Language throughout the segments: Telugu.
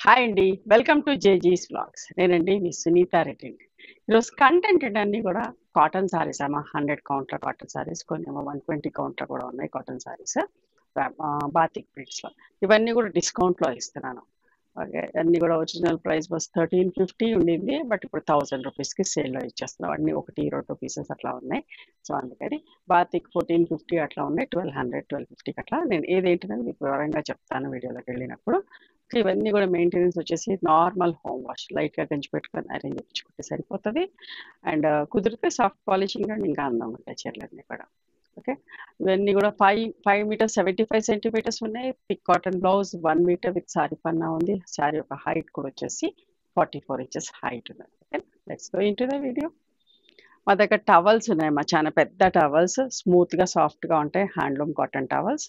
హాయ్ అండి. వెల్కమ్ టు జేజీస్ వ్లాగ్స్. నేనండి మీ సునీత రెడ్డి అండి. ఈరోజు కంటెంట్ అన్నీ కూడా కాటన్ సారీస్ అమ్మా. 100 కౌంటర్ కాటన్ సారీస్, కొన్నేమో 120 కౌంటర్ కూడా ఉన్నాయి కాటన్ సారీస్. బాతిక్ ప్రింట్స్లో ఇవన్నీ కూడా డిస్కౌంట్లో ఇస్తున్నాను. ఓకే, అన్నీ కూడా ఒరిజినల్ ప్రైస్ బస్ 1350 ఉండింది, బట్ ఇప్పుడు 1000 రూపీస్కి సేల్లో ఇచ్చేస్తున్నాం. అన్నీ ఒకటి రెండు పీసెస్ అట్లా ఉన్నాయి. సో అందుకని బాతిక్ 1450 అట్లా ఉన్నాయి, 1200 1250 అట్లా. నేను ఏదేంటిదని మీకు వివరంగా చెప్తాను వీడియోలోకి వెళ్ళినప్పుడు. ఇవన్నీ కూడా మెయింటెనెన్స్ వచ్చేసి నార్మల్ హోమ్ వాష్, లైట్గా గంజి పెట్టుకొని అరేంజ్ చేయించుకుంటే సరిపోతుంది. అండ్ కుదిరితే సాఫ్ట్ పాలిషింగ్ అండ్ ఇంకా అందం ఉంటాయి చీరలన్నీ కూడా. ఓకే, ఇవన్నీ కూడా 5 మీటర్స్ 75 సెంటీమీటర్స్ ఉన్నాయి. Thick cotton blouse 1 meter with sari పన్నా ఉంది. సారీ యొక్క హైట్ కూడా వచ్చేసి 44 ఇంచెస్ హైట్ ఉంది. Okay, let's go into the video. మా దగ్గర టవల్స్ ఉన్నాయమ్మా, చాలా పెద్ద టవల్స్, స్మూత్గా సాఫ్ట్గా ఉంటాయి, handloom cotton towels.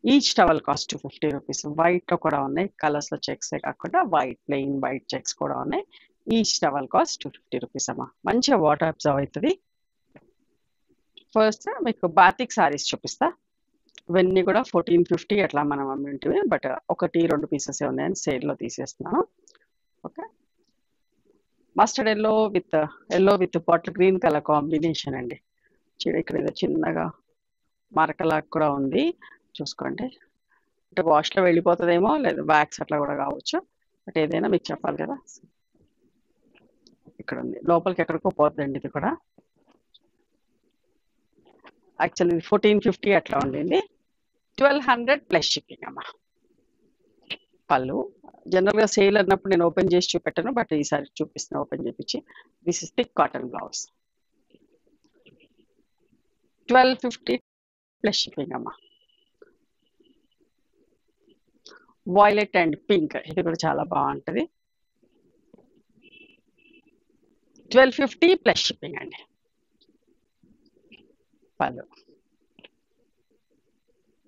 Each towel cost 250 rupees. వైట్లో కూడా ఉన్నాయి, కలర్స్లో చెక్సే కాకుండా వైట్, ప్లెయిన్ వైట్ చెక్స్ కూడా ఉన్నాయి. ఈచ్ టవల్ కాస్ట్ 250 రూపీస్ అమ్మా. మంచిగా వాటర్ అబ్జర్వ్ అవుతుంది. ఫస్ట్ మీకు బాతిక్ సారీస్ చూపిస్తా. ఇవన్నీ కూడా 1450 అట్లా మనం అమ్మింటివి, బట్ ఒకటి రెండు పీసెస్ ఉన్నాయని సేల్లో తీసేస్తున్నాను. Okay, mustard yellow with bottle green colour combination అండి. ఇక్కడ ఏదో చిన్నగా మరకలాగా కూడా ఉంది, చూసుకోండి. అంటే వాష్లో వెళ్ళిపోతుందేమో, లేదా వ్యాక్స్ అట్లా కూడా కావచ్చు, బట్ ఏదైనా మీకు చెప్పాలి కదా. ఇక్కడ ఉంది, లోపలికి ఎక్కడికో పోతుందండి ఇది కూడా. యాక్చువల్లీ 1450 అట్లా ఉండింది, 1200 ప్లస్ షిప్పింగ్ అమ్మా. పళ్ళు జనరల్గా సేల్ అన్నప్పుడు నేను ఓపెన్ చేసి చూపెట్టాను, బట్ ఈసారి చూపిస్తున్నా ఓపెన్ చేపించి. This is thick cotton blouse, 1250 plus shipping అమ్మా. వాయిలెట్ అండ్ పింక్, ఇది కూడా చాలా బాగుంటుంది, 1250 ప్లస్ షిప్పింగ్ అండి. పళ్ళు,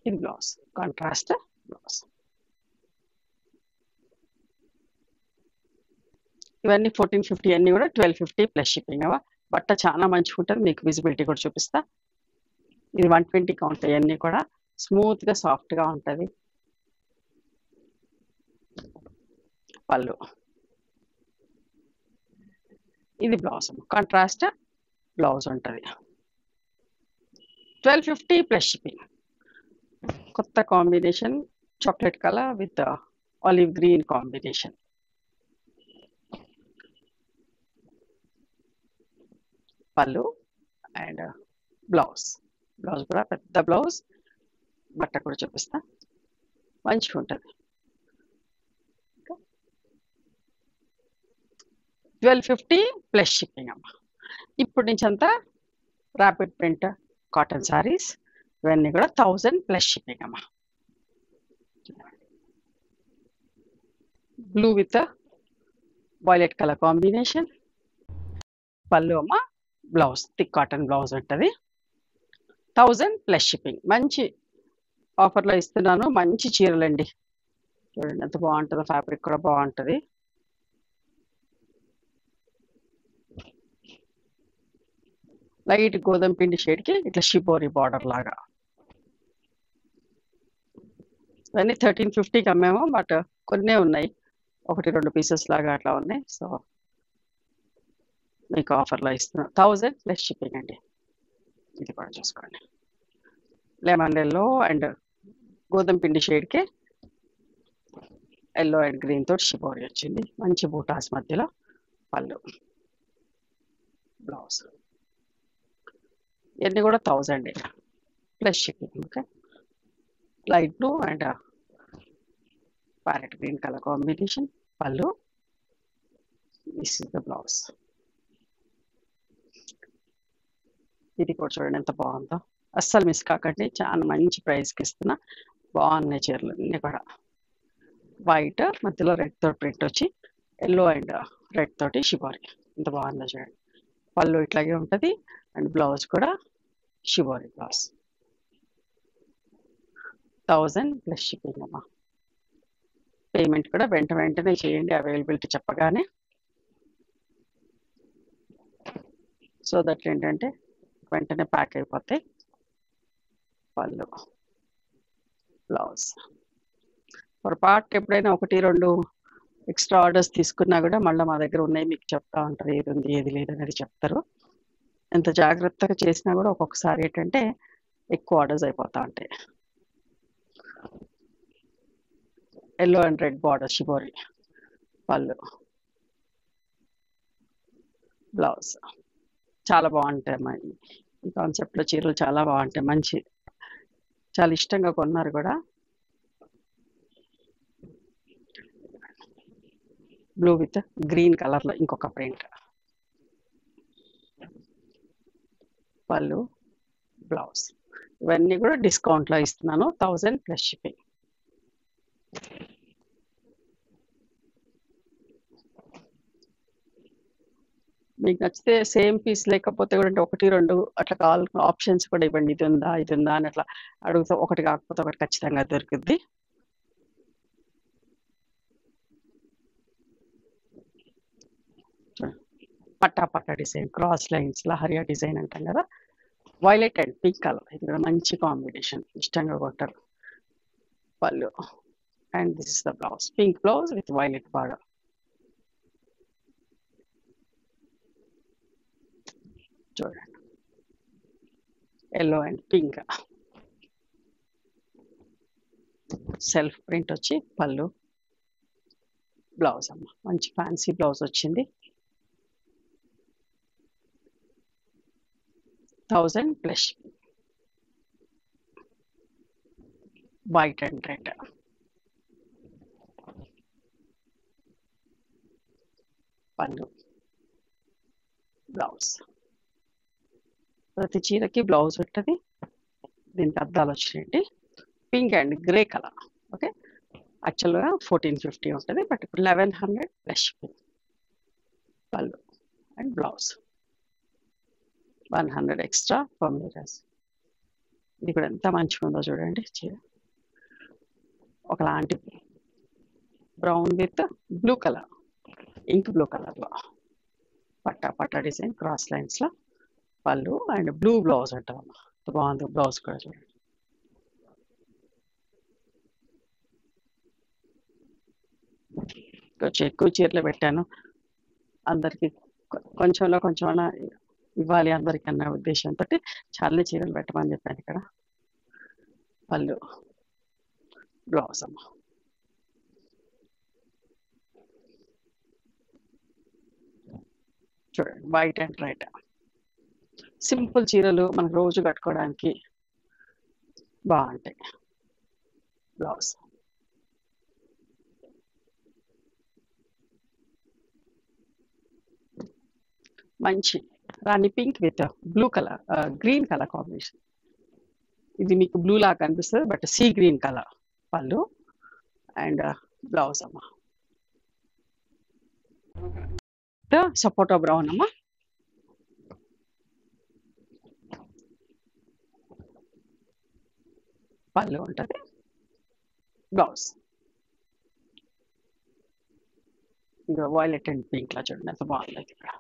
ఇది బ్లౌజ్, కాంట్రాస్ట్ బ్లౌజ్. ఇవన్నీ 1450, అన్నీ కూడా 1250 ప్లస్ షిప్పింగ్ అవ్వ. బట్ట చాలా మంచిగా ఉంటుంది, మీకు విజిబిలిటీ కూడా చూపిస్తా. ఇది 120 కౌంట్, ఇవన్నీ కూడా స్మూత్గా సాఫ్ట్గా ఉంటుంది. పళ్ళు, ఇది బ్లౌజ్, కాంట్రాస్ట్ బ్లౌజ్ ఉంటుంది, 1250 ప్లస్ షిప్పింగ్. కొత్త combination, chocolate colour with olive green combination. పళ్ళు అండ్ బ్లౌజ్ కూడా పెద్ద బ్లౌజ్, బట్ట కూడా చూపిస్తా, మంచిగా ఉంటుంది. 1250 ప్లస్ షిప్పింగ్ అమ్మా. ఇప్పుడు నుంచి అంతా ర్యాపిడ్ ప్రింట్ కాటన్ సారీస్, ఇవన్నీ కూడా 1000 ప్లస్ షిప్పింగ్ అమ్మా. Blue with violet colour combination. పళ్ళు అమ్మ, బ్లౌజ్ థిక్ కాటన్ బ్లౌజ్ ఉంటుంది, 1000 ప్లస్ షిప్పింగ్. మంచి ఆఫర్లో ఇస్తున్నాను, మంచి చీరలండి. చూడండి ఎంత బాగుంటుందో, ఫ్యాబ్రిక్ కూడా బాగుంటుంది. లైట్ గోధుమ పిండి షేడ్కి ఇట్లా షిబోరి బార్డర్ లాగా. ఇవన్నీ 1350కి అమ్మాము, బట్ కొన్నే ఉన్నాయి, ఒకటి రెండు పీసెస్ లాగా అట్లా ఉన్నాయి. సో మీకు ఆఫర్లో ఇస్తున్నాం, 1000 ప్లస్ షిప్పింగ్ అండి. ఇది కూడా చూసుకోండి, లెమన్ ఎల్లో అండ్ గోధుమ పిండి షేడ్కి ఎల్లో అండ్ గ్రీన్ తోటి షిబోరి వచ్చింది, మంచి బూటాస్ మధ్యలో. పళ్ళు, బ్లౌజ్, ఇవన్నీ కూడా 1000 plus shipping. Okay, light blue and parrot green colour combination. పళ్ళు, దిస్ ఇస్ ద బ్లౌజ్. ఇది కూడా చూడండి ఎంత బాగుందో, అస్సలు మిస్ కాకండి, చాలా మంచి ప్రైస్కి ఇస్తున్నా. బాగున్నాయి చీరలు అన్నీ కూడా. వైట్ మధ్యలో రెడ్ తోటి ప్రింట్ వచ్చి, ఎల్లో అండ్ రెడ్ తోటి షిబోరి, ఎంత బాగుందో చూడండి. పళ్ళు ఇట్లాగే ఉంటుంది, అండ్ బ్లౌజ్ కూడా షిబోరి బ్లౌజ్, 1000 ప్లస్ షిప్పింగ్ అమ్మా. పేమెంట్ కూడా వెంటనే చేయండి, అవైలబిలిటీ చెప్పగానే, సో దట్ ఏంటంటే వెంటనే ప్యాక్ అయిపోతాయి. పళ్ళు, బ్లౌజ్. పొరపాటు ఎప్పుడైనా ఒకటి రెండు ఎక్స్ట్రా ఆర్డర్స్ తీసుకున్నా కూడా మళ్ళీ మా దగ్గర ఉన్నాయి మీకు చెప్తా ఉంటారు, ఏది ఉంది ఏది లేదు అనేది చెప్తారు. ఎంత జాగ్రత్తగా చేసినా కూడా ఒక్కొక్కసారి ఏంటంటే ఎక్కువ ఆర్డర్స్ అయిపోతా ఉంటాయి. Yellow and red border shibori పళ్ళు, బ్లౌజ్. చాలా బాగుంటాయి అమ్మా ఈ కాన్సెప్ట్లో చీరలు, చాలా బాగుంటాయి, మంచి, చాలా ఇష్టంగా కొన్నారు కూడా. బ్లూ విత్ గ్రీన్ కలర్లో ఇంకొక ప్రింట్, పళ్ళు, బ్లౌజ్. ఇవన్నీ కూడా డిస్కౌంట్లో ఇస్తున్నాను, 1000 ప్లస్ షిప్పింగ్. మీకు నచ్చితే సేమ్ పీస్ లేకపోతే కూడా అంటే 1, 2 అట్లా కావాల్సిన ఆప్షన్స్ కూడా ఇవ్వండి, ఇది ఉందా ఇది ఉందా అని అట్లా అడుగుతా, ఒకటి కాకపోతే ఒకటి ఖచ్చితంగా దొరుకుద్ది. పట్టా పట్టా design, cross lines, leheriya design అంటాం కదా, వైలెట్ అండ్ పింక్ కలర్, ఇది కూడా మంచి కాంబినేషన్, ఇష్టంగా కొంటారు. పళ్ళు and this is the blouse, pink blouse with violet border. చూడండి, yellow and pink self print వచ్చి పళ్ళు, బ్లౌజ్ అమ్మ, మంచి ఫ్యాన్సీ బ్లౌజ్ వచ్చింది, 1000 ప్లస్. వైట్ అండ్ రెడ్, పళ్ళు, బ్లౌజ్. ప్రతి చీరకి బ్లౌజ్ ఉంటుంది, దీనికి అద్దాలు వచ్చినాయండి, pink and grey colour. Okay, యాక్చువల్గా 1450 ఉంటుంది, బట్ ఇప్పుడు 1100 ప్లస్ షిప్పింగ్. పళ్ళు అండ్ బ్లౌజ్, 100 ఎక్స్ట్రా ఫర్ మీరస్. ఇది కూడా ఎంత మంచిగా ఉందో చూడండి చీర, ఒకలాంటి brown with blue colour, ink blue కలర్లో పట్టా పట్టా డిజైన్, క్రాస్ లైన్స్లో పళ్ళు అండ్ బ్లూ బ్లౌజ్ ఉంటుంది. బాగుంది బ్లౌజ్ కూడా చూడండి. కొంచెం ఎక్కువ చీరలు పెట్టాను, అందరికి కొంచెంలో కొంచెం ఇవ్వాలి అందరికి అన్న ఉద్దేశంతో చాలా చీరలు పెట్టమని చెప్పాను ఇక్కడ. పళ్ళు, బ్లౌజ్ అమ్మ. చూడండి, వైట్ అండ్ రెడ్, సింపుల్ చీరలు మనకు రోజు కట్టుకోవడానికి బాగుంటాయి. బ్లౌజ్, మంచి రాణి pink with blue colour, green colour combination. ఇది మీకు బ్లూ లాగా కనిపిస్తుంది, బట్ సీ గ్రీన్ కలర్. పళ్ళు అండ్ బ్లౌజ్ అమ్మ, సపోటా బ్రౌన్ అమ్మ. పళ్ళు ఉంటుంది, బ్లౌజ్ ఇంకా వైలెట్ అండ్ పింక్ లా చూడండి ఎంత బాగుంది ఇక్కడ.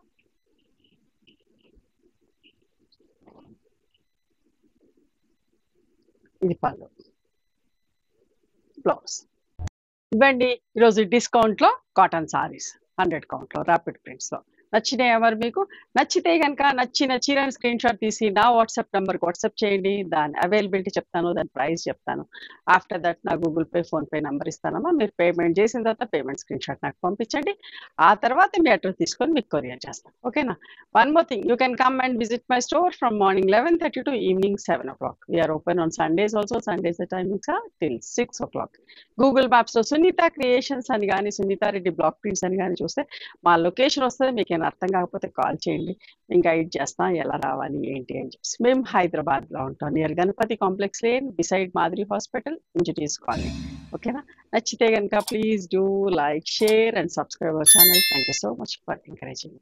ఇది పళ్ళు, బ్లౌజ్. ఇవ్వండి ఈరోజు డిస్కౌంట్లో కాటన్ సారీస్ 100 కౌంట్లో ర్యాపిడ్ ప్రింట్స్లో. నచ్చినాయా మరి మీకు? నచ్చితే కనుక నచ్చిన చీరని స్క్రీన్ షాట్ తీసి నా వాట్సాప్ నెంబర్కి వాట్సాప్ చేయండి, దాని అవైలబిలిటీ చెప్తాను, దాని ప్రైస్ చెప్తాను. ఆఫ్టర్ దట్ నా గూగుల్ పే, ఫోన్పే నెంబర్ ఇస్తానమ్మా, మీరు పేమెంట్ చేసిన తర్వాత పేమెంట్ స్క్రీన్ షాట్ నాకు పంపించండి, ఆ తర్వాత మీ అడ్రస్ తీసుకొని మీకు కొరియర్ చేస్తాను. ఓకేనా? One more thing, you can come and visit my store from morning 11:30 to evening 7 o'clock. We are open on Sundays also. Sundays the timings are till 6 o'clock. Google మ్యాప్స్లో సునీత క్రియేషన్స్ అని కానీ సునీత రెడ్డి బ్లాక్ ప్రింట్స్ అని కానీ చూస్తే మా లొకేషన్ వస్తుంది. మీకు ఏమైనా అర్థం కాకపోతే కాల్ చేయండి, మేము గైడ్ చేస్తాం ఎలా రావాలి ఏంటి అని చెప్పి. మేము హైదరాబాద్లో ఉంటాం, near Ganapathi complex lane, beside మాదిరి హాస్పిటల్, ఇంజనీర్స్ కాలనీ. ఓకేనా? నచ్చితే కనుక please do like, share and subscribe our channel. Thank you so much for encouraging.